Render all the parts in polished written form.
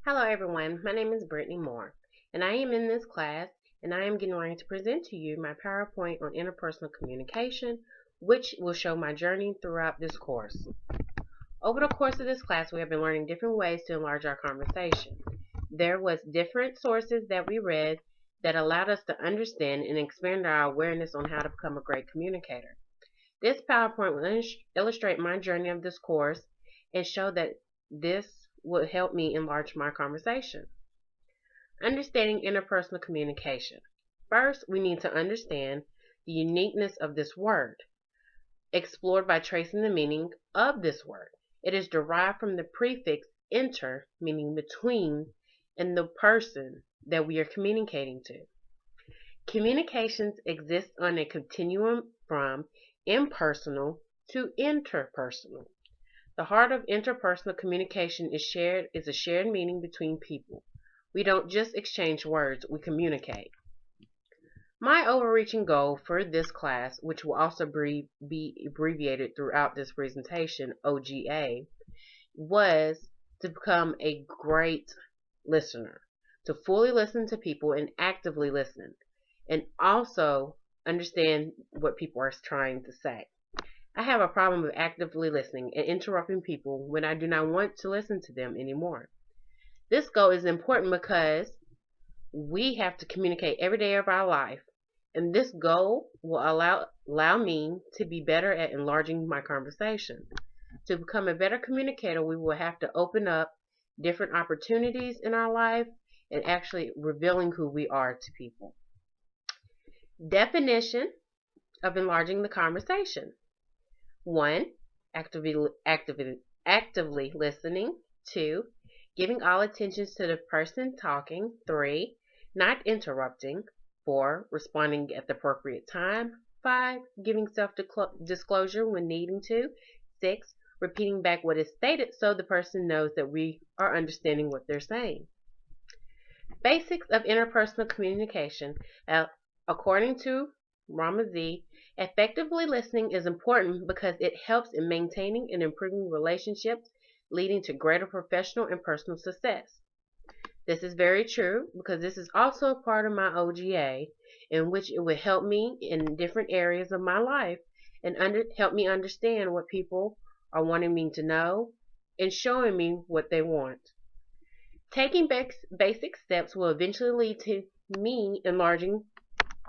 Hello everyone, my name is Brittany Moore, and I am in this class, and I am getting ready to present to you my PowerPoint on interpersonal communication, which will show my journey throughout this course. Over the course of this class, we have been learning different ways to enlarge our conversation. There was different sources that we read that allowed us to understand and expand our awareness on how to become a great communicator. This PowerPoint will illustrate my journey of this course and show that this will help me enlarge my conversation. Understanding interpersonal communication. First, we need to understand the uniqueness of this word, explored by tracing the meaning of this word. It is derived from the prefix inter, meaning between, and the person that we are communicating to. Communications exist on a continuum from impersonal to interpersonal. The heart of interpersonal communication is a shared meaning between people. We don't just exchange words, we communicate. My overreaching goal for this class, which will also be abbreviated throughout this presentation, OGA, was to become a great listener, to fully listen to people and actively listen, and also understand what people are trying to say. I have a problem with actively listening and interrupting people when I do not want to listen to them anymore. This goal is important because we have to communicate every day of our life, and this goal will allow me to be better at enlarging my conversation. To become a better communicator, we will have to open up different opportunities in our life and actually revealing who we are to people. Definition of enlarging the conversation. 1. Actively listening. 2. Giving all attention to the person talking. 3. Not interrupting. 4. Responding at the appropriate time. 5. Giving self-disclosure when needing to. 6. Repeating back what is stated so the person knows that we are understanding what they're saying. Basics of interpersonal communication. According to Ramazzi, effectively listening is important because it helps in maintaining and improving relationships, leading to greater professional and personal success. This is very true because this is also a part of my OGA, in which it will help me in different areas of my life and help me understand what people are wanting me to know and showing me what they want. Taking basic steps will eventually lead to me enlarging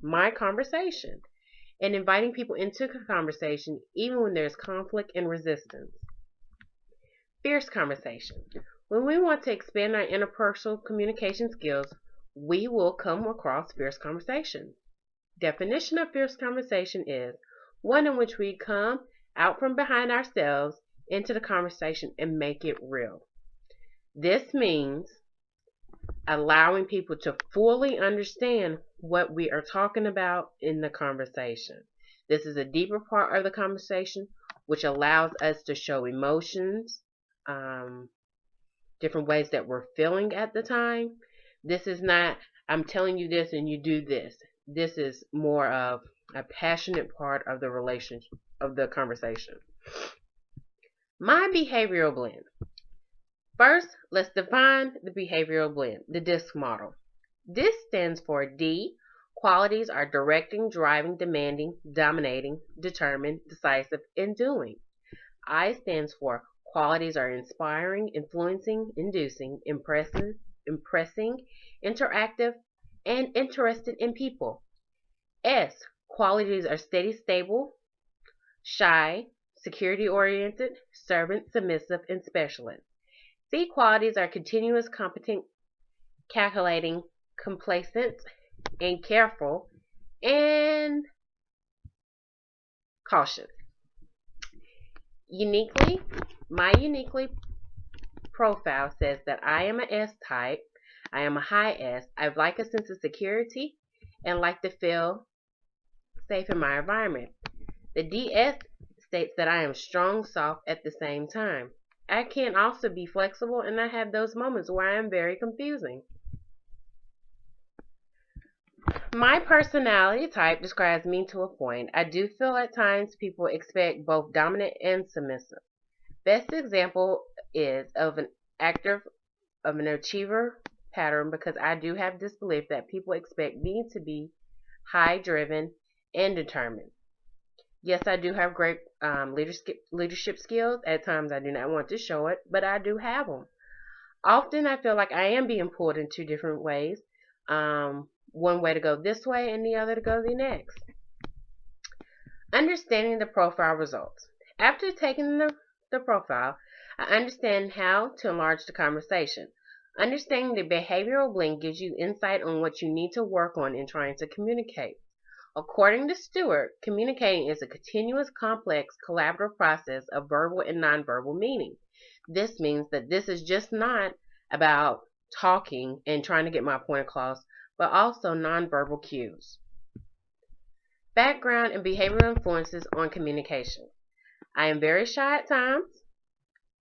my conversation and inviting people into a conversation even when there's conflict and resistance. Fierce conversation. When we want to expand our interpersonal communication skills, we will come across fierce conversation. Definition of fierce conversation is one in which we come out from behind ourselves into the conversation and make it real. This means allowing people to fully understand what we are talking about in the conversation. This is a deeper part of the conversation, which allows us to show emotions, different ways that we're feeling at the time. This is not, I'm telling you this and you do this. This is more of a passionate part of the relationship, of the conversation. My behavioral blend. First, let's define the behavioral blend, the DISC model. DISC stands for D. Qualities are directing, driving, demanding, dominating, determined, decisive, and doing. I stands for qualities are inspiring, influencing, inducing, impressing, interactive, and interested in people. S. Qualities are steady, stable, shy, security-oriented, servant, submissive, and specialist. C. Qualities are continuous, competent, calculating, complacent, and careful, and cautious. My uniquely profile says that I am an S type. I am a high S. I like a sense of security and like to feel safe in my environment. The DS states that I am strong, soft at the same time. I can also be flexible, and I have those moments where I am very confusing. My personality type describes me to a point. I do feel at times people expect both dominant and submissive. Best example is of an active of an achiever pattern because I do have this belief that people expect me to be high driven and determined. Yes, I do have great leadership skills. At times I do not want to show it, but I do have them. Often I feel like I am being pulled in two different ways. One way to go this way and the other to go the next. Understanding the profile results. After taking the profile, I understand how to enlarge the conversation. Understanding the behavioral blend gives you insight on what you need to work on in trying to communicate. According to Stewart, communicating is a continuous, complex, collaborative process of verbal and nonverbal meaning. This means that this is just not about talking and trying to get my point across, but also nonverbal cues. Background and behavioral influences on communication. I am very shy at times.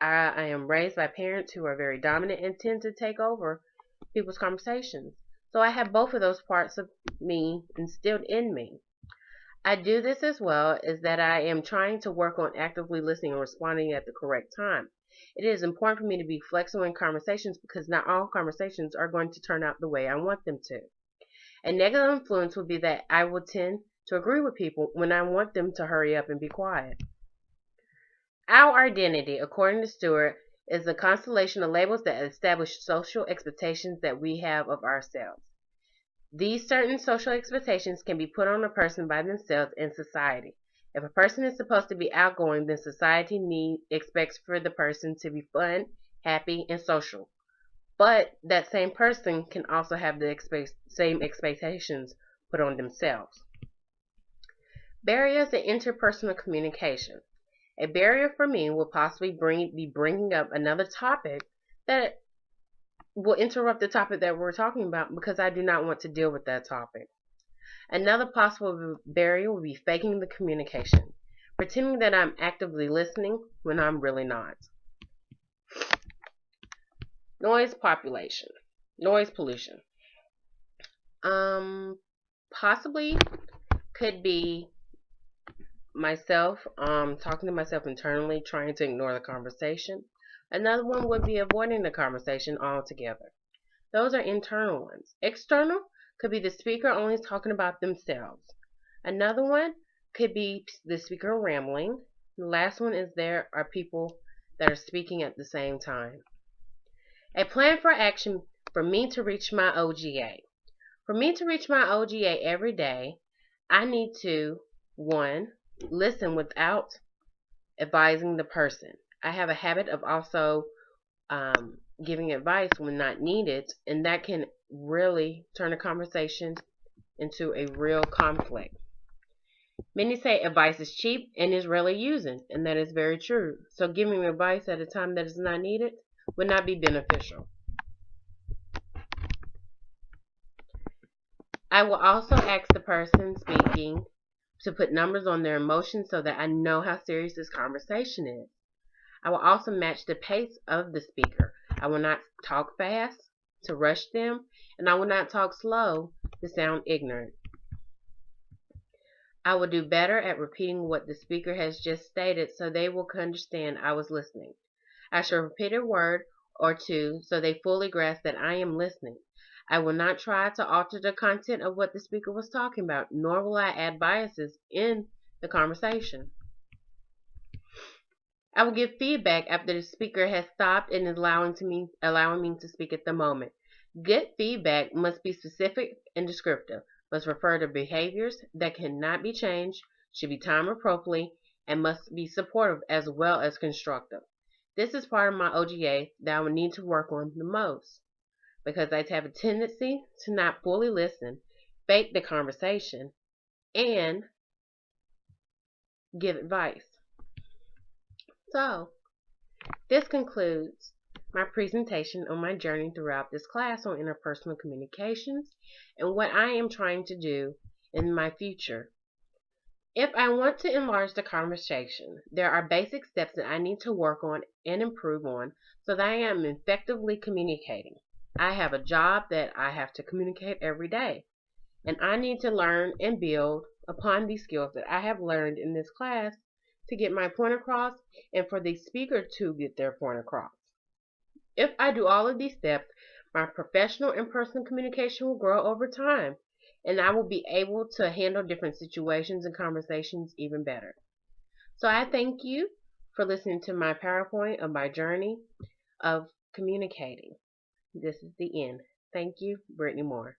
I am raised by parents who are very dominant and tend to take over people's conversations. So I have both of those parts of me instilled in me. I do this as well as that I am trying to work on actively listening and responding at the correct time. It is important for me to be flexible in conversations because not all conversations are going to turn out the way I want them to. A negative influence would be that I will tend to agree with people when I want them to hurry up and be quiet. Our identity, according to Stewart, is a constellation of labels that establish social expectations that we have of ourselves. These certain social expectations can be put on a person by themselves and society. If a person is supposed to be outgoing, then society expects for the person to be fun, happy, and social. But that same person can also have the same expectations put on themselves. Barriers in interpersonal communication. A barrier for me will possibly be bringing up another topic that will interrupt the topic that we're talking about because I do not want to deal with that topic. Another possible barrier will be faking the communication, pretending that I'm actively listening when I'm really not. Noise pollution. Possibly could be myself talking to myself internally, trying to ignore the conversation. Another one would be avoiding the conversation altogether. Those are internal ones. External could be the speaker only talking about themselves. Another one could be the speaker rambling. The last one is there are people that are speaking at the same time. A plan for action for me to reach my OGA. For me to reach my OGA every day, I need to, 1, listen without advising the person. I have a habit of also giving advice when not needed, and that can really turn a conversation into a real conflict. Many say advice is cheap and is rarely used, and that is very true. So giving advice at a time that is not needed would not be beneficial. I will also ask the person speaking to put numbers on their emotions so that I know how serious this conversation is. I will also match the pace of the speaker. I will not talk fast to rush them, and I will not talk slow to sound ignorant. I will do better at repeating what the speaker has just stated so they will understand I was listening. I shall repeat a word or two so they fully grasp that I am listening. I will not try to alter the content of what the speaker was talking about, nor will I add biases in the conversation. I will give feedback after the speaker has stopped and is allowing me to speak at the moment. Good feedback must be specific and descriptive, must refer to behaviors that cannot be changed, should be timed appropriately, and must be supportive as well as constructive. This is part of my OGA that I will need to work on the most, because I have a tendency to not fully listen, fake the conversation, and give advice. So, this concludes my presentation on my journey throughout this class on interpersonal communications and what I am trying to do in my future. If I want to enlarge the conversation, there are basic steps that I need to work on and improve on so that I am effectively communicating. I have a job that I have to communicate every day, and I need to learn and build upon these skills that I have learned in this class to get my point across and for the speaker to get their point across. If I do all of these steps, my professional and personal communication will grow over time, and I will be able to handle different situations and conversations even better. So I thank you for listening to my PowerPoint of my journey of communicating. This is the end. Thank you, Brittany Moore.